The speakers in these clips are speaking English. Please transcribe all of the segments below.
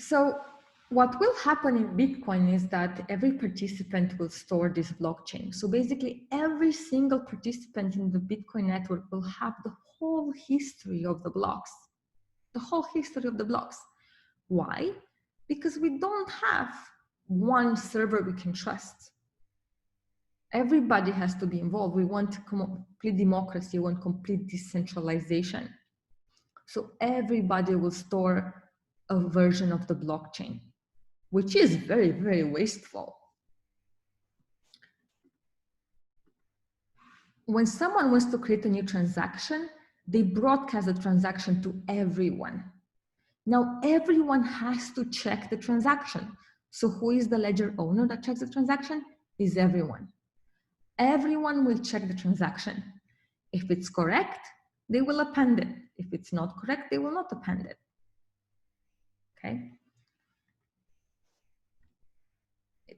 So what will happen in Bitcoin is that every participant will store this blockchain. So basically every single participant in the Bitcoin network will have the whole history of the blocks, the whole history of the blocks. Why? Because we don't have one server we can trust. Everybody has to be involved. We want complete democracy, we want complete decentralization. So everybody will store a version of the blockchain, which is very, very wasteful. When someone wants to create a new transaction, they broadcast the transaction to everyone. Now, everyone has to check the transaction. So who is the ledger owner that checks the transaction? Is everyone. Everyone will check the transaction. If it's correct, they will append it. If it's not correct, they will not append it. Okay?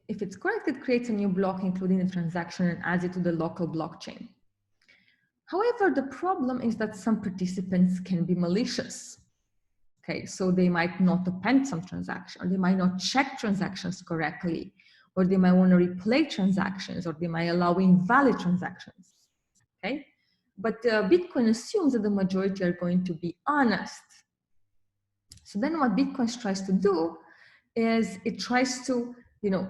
If it's correct, it creates a new block including the transaction and adds it to the local blockchain. However, the problem is that some participants can be malicious. Okay, so they might not append some transaction, or they might not check transactions correctly, or they might want to replay transactions, or they might allow invalid transactions. Okay, but Bitcoin assumes that the majority are going to be honest. So then what Bitcoin tries to do is it tries to,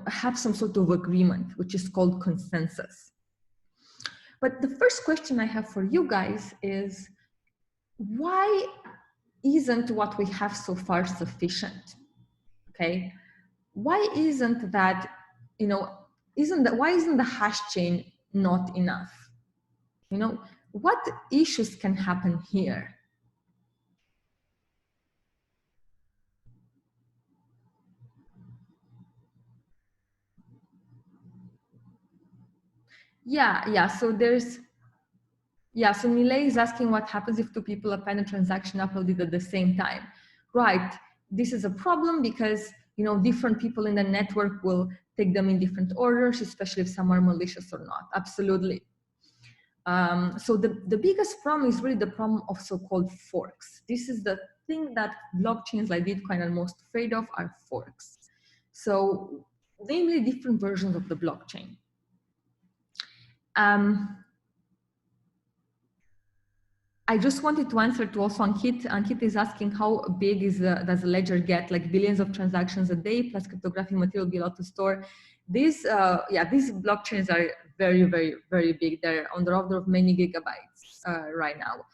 have some sort of agreement, which is called consensus. But the first question I have for you guys is, why isn't what we have so far sufficient? Okay, why isn't that, why isn't the hash chain not enough? What issues can happen here? Yeah. So Milay is asking what happens if two people append a transaction uploaded at the same time. Right, this is a problem because, different people in the network will take them in different orders, especially if some are malicious or not, absolutely. So the biggest problem is really the problem of so-called forks. This is the thing that blockchains like Bitcoin are most afraid of, are forks. So namely different versions of the blockchain. I just wanted to answer to also Ankit. Ankit is asking how big does a ledger get, like billions of transactions a day plus cryptographic material be allowed to store. These blockchains are very, very, very big. They're on the order of many gigabytes right now.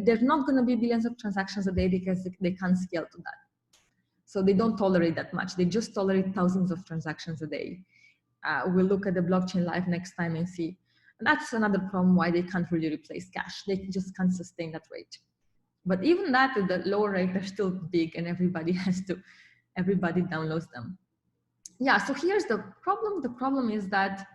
There's not going to be billions of transactions a day because they can't scale to that. So they don't tolerate that much. They just tolerate thousands of transactions a day. We'll look at the blockchain live next time and see. And that's another problem why they can't really replace cash. They just can't sustain that rate. But even that, at the lower rate, they're still big and everybody downloads them. Yeah, so here's the problem. The problem is that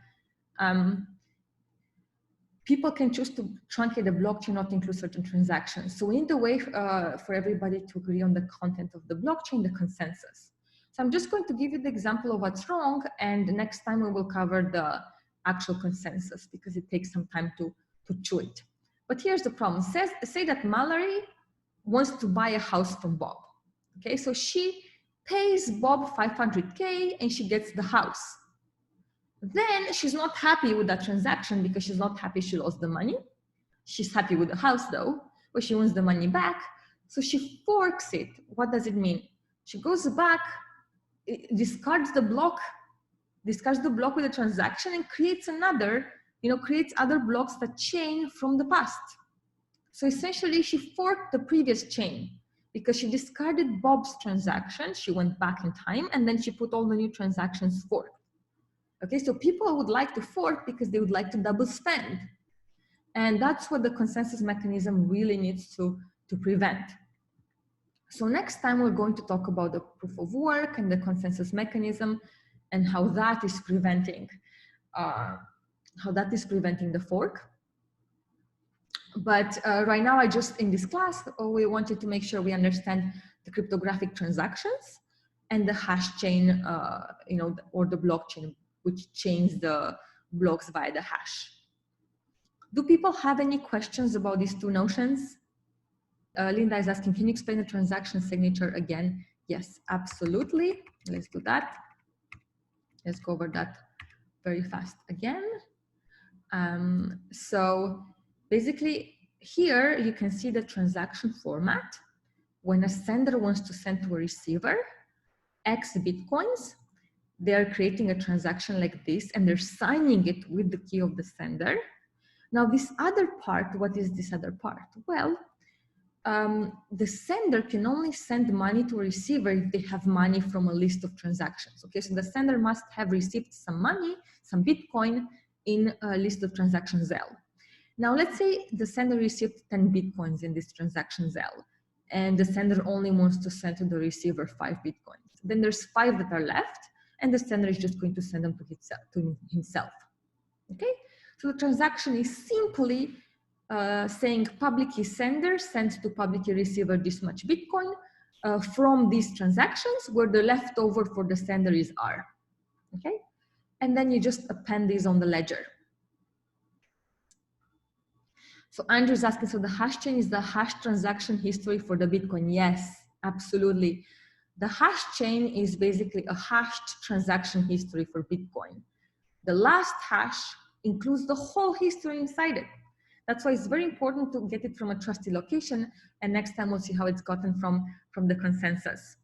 people can choose to truncate the blockchain, not include certain transactions. So we need a way for everybody to agree on the content of the blockchain, the consensus. So I'm just going to give you the example of what's wrong, and next time we will cover the actual consensus because it takes some time to chew it. But here's the problem. Say that Mallory wants to buy a house from Bob. Okay, so she pays Bob 500K and she gets the house. Then she's not happy with that transaction because she's not happy she lost the money. She's happy with the house though, but she wants the money back. So she forks it. What does it mean? She goes back, discards the block with the transaction and creates creates other blocks that chain from the past. So essentially she forked the previous chain because she discarded Bob's transaction. She went back in time and then she put all the new transactions forked. Okay, so people would like to fork because they would like to double spend. And that's what the consensus mechanism really needs to prevent. So next time we're going to talk about the proof of work and the consensus mechanism and how that is preventing the fork. But right now, in this class, we wanted to make sure we understand the cryptographic transactions and the hash chain, or the blockchain, which chains the blocks via the hash. Do people have any questions about these two notions? Linda is asking, can you explain the transaction signature again? Yes, absolutely. Let's do that. Let's go over that very fast again. So basically here you can see the transaction format. When a sender wants to send to a receiver X Bitcoins, they're creating a transaction like this and they're signing it with the key of the sender. Now this other part, what is this other part? Well, the sender can only send money to a receiver if they have money from a list of transactions. Okay, so the sender must have received some money, some Bitcoin in a list of transactions L. Now let's say the sender received 10 Bitcoins in this transaction L, and the sender only wants to send to the receiver 5 Bitcoins. Then there's 5 that are left, and the sender is just going to send them to himself. Okay, so the transaction is simply saying publicly sender sends to publicly receiver this much Bitcoin from these transactions where the leftover for the sender is R. Okay, and then you just append these on the ledger. So Andrew's asking, so the hash chain is the hash transaction history for the Bitcoin? Yes, absolutely. The hash chain is basically a hashed transaction history for Bitcoin. The last hash includes the whole history inside it. That's why it's very important to get it from a trusted location. And next time we'll see how it's gotten from the consensus.